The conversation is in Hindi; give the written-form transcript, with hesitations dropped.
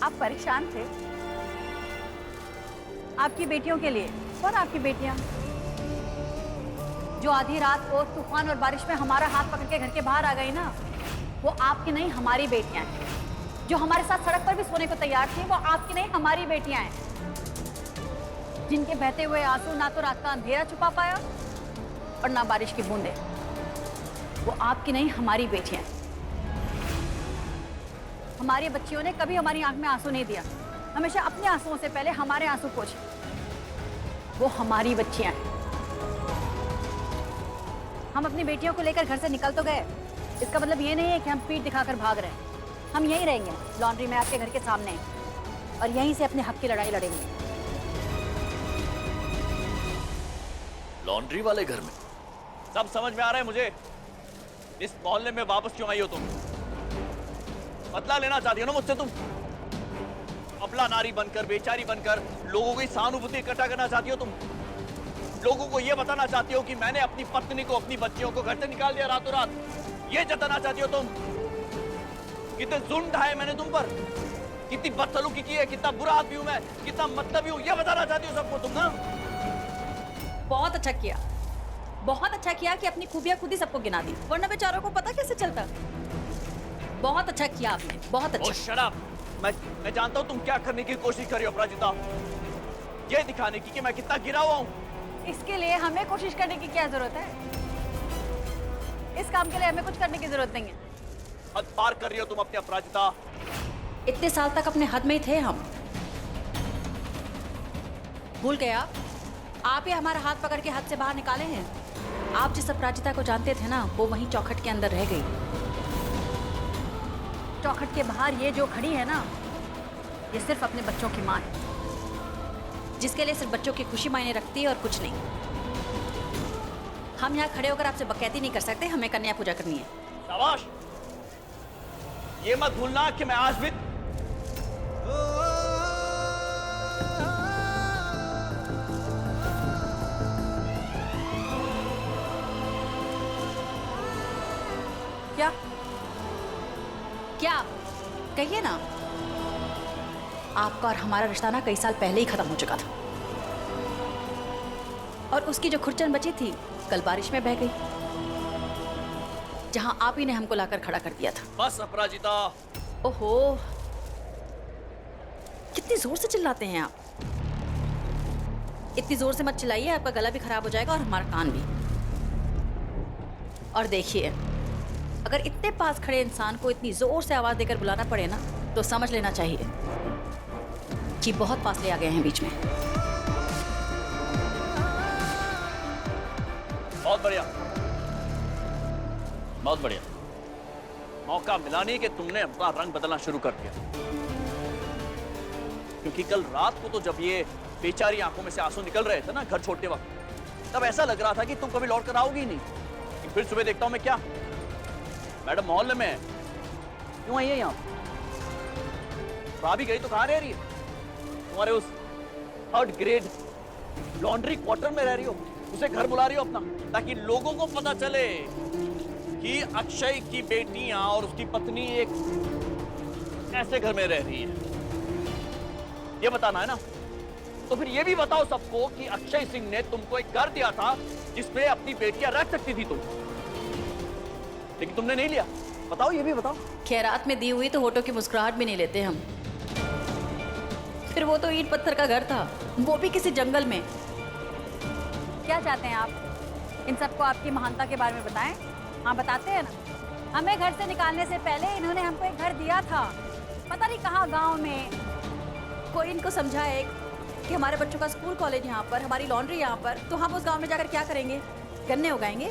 आप परेशान थे आपकी बेटियों के लिए। कौन आपकी बेटियां जो आधी रात को तूफान और बारिश में हमारा हाथ पकड़ के घर के बाहर आ गई ना, वो आपकी नहीं हमारी बेटियां हैं। जो हमारे साथ सड़क पर भी सोने को तैयार थी, वो आपकी नहीं हमारी बेटियां हैं। जिनके बहते हुए आंसू ना तो रात का अंधेरा छुपा पाया और ना बारिश की बूंदें, वो आपकी नहीं हमारी बेटियां हैं। हमारी बच्चियों ने कभी हमारी आंख में आंसू नहीं दिया, हमेशा अपने आंसुओं से पहले हमारे आंसू पोंछे। वो हमारी बच्चियां हैं। हम अपनी बेटियों को लेकर घर से निकल तो गए, इसका मतलब ये नहीं है कि हम पीठ दिखाकर भाग रहे हैं। हम यहीं रहेंगे, लॉन्ड्री में आपके घर के सामने, और यहीं से अपने हक की लड़ाई लड़ेंगे। लॉन्ड्री वाले घर में? सब समझ में आ रहा है मुझे। इस मोहल्ले में वापस क्यों आई हो तुम? बदला लेना चाहती हो ना मुझसे तुम? अबला नारी बनकर, बेचारी बनकर लोगों की सहानुभूति इकट्ठा करना चाहती हो तुम? लोगों को यह बताना चाहती हो कि मैंने अपनी पत्नी को, अपनी बच्चियों को घर से निकाल दिया रातों रात? ये जताना चाहती हो तुम? कितने जुल्म ढाए मैंने तुम पर, कितनी बदसलूकी की है, कितना बुरा आदमी हूं मैं, कितना मतलबी हूं, यह बताना चाहती हो सबको तुम ना? बहुत अच्छा किया, बहुत अच्छा किया कि अपनी खूबियां खुद ही सबको गिना दी, वरना बेचारों को पता कैसे चलता। बहुत अच्छा किया आपने, बहुत अच्छा। Shut up. मैं जानता हूं तुम क्या करने की कोशिश कर रही हो अपराजिता। ये दिखाने की कि मैं कितना गिरा हुआ हूं। इसके लिए हमें कोशिश करने की क्या जरूरत है? इस काम के लिए हमें कुछ करने की जरूरत नहीं है। हद पार कर रही हो तुम अपनी अपराजिता। इतने साल तक अपने हद में ही थे हम। भूल गए आप ही हमारा हाथ पकड़ के हद से बाहर निकाले हैं। आप जिस अपराजिता को जानते थे ना, वो वहीं चौखट के अंदर रह गई। चौखट के बाहर ये जो खड़ी है ना, ये सिर्फ अपने बच्चों की माँ है, जिसके लिए सिर्फ बच्चों की खुशी मायने रखती है और कुछ नहीं। हम यहाँ खड़े होकर आपसे बकैती नहीं कर सकते, हमें कन्या पूजा करनी है। शाबाश। ये मत भूलना कि मैं आज भी क्या क्या कहिए ना। आपका और हमारा रिश्ता ना कई साल पहले ही खत्म हो चुका था, और उसकी जो खुरचन बची थी कल बारिश में बह गई, जहां आप ही ने हमको लाकर खड़ा कर दिया था। बस अपराजिता। ओहो, कितनी जोर से चिल्लाते हैं आप। इतनी जोर से मत चिल्लाइए, आपका गला भी खराब हो जाएगा और हमारा कान भी। और देखिए, अगर इतने पास खड़े इंसान को इतनी जोर से आवाज देकर बुलाना पड़े ना, तो समझ लेना चाहिए कि बहुत फासले आ गए हैं बीच में। बहुत बढ़िया, बहुत बढ़िया। मौका मिला नहीं कि तुमने अपना रंग बदलना शुरू कर दिया, क्योंकि कल रात को तो जब ये बेचारी आंखों में से आंसू निकल रहे थे ना घर छोड़ते वक्त, तब ऐसा लग रहा था कि तुम कभी लौट कर आओगी नहीं। फिर सुबह देखता हूं मैं, क्या मैडम मोहल्ले में क्यों आई है यहाँ? भाभी गई तो कहाँ रह रही है? तुम्हारे उस 3rd ग्रेड लॉन्ड्री क्वार्टर में रह रही हो, उसे घर बुला रही हो अपना, ताकि लोगों को पता चले कि अक्षय की बेटियां और उसकी पत्नी एक ऐसे घर में रह रही है। ये बताना है ना? तो फिर ये भी बताओ सबको कि अक्षय सिंह ने तुमको एक घर दिया था जिसमें अपनी बेटियां रख सकती थी तुम, लेकिन तुमने नहीं लिया। बताओ, ये भी बताओ। खैरात में दी हुई तो होठों की मुस्कुराहट भी नहीं लेते हम। फिर वो तो ईंट पत्थर का घर था, वो भी किसी जंगल में। क्या चाहते हैं आप? इन सबको आपकी महानता के बारे में बताएं? हाँ, बताते हैं ना। हमें घर से निकालने से पहले इन्होंने हमको एक घर दिया था, पता नहीं कहाँ गांव में। कोई इनको समझाए कि हमारे बच्चों का स्कूल कॉलेज यहाँ पर, हमारी लॉन्ड्री यहाँ पर, तो हम उस गांव में जाकर क्या करेंगे? गन्ने उगाएंगे?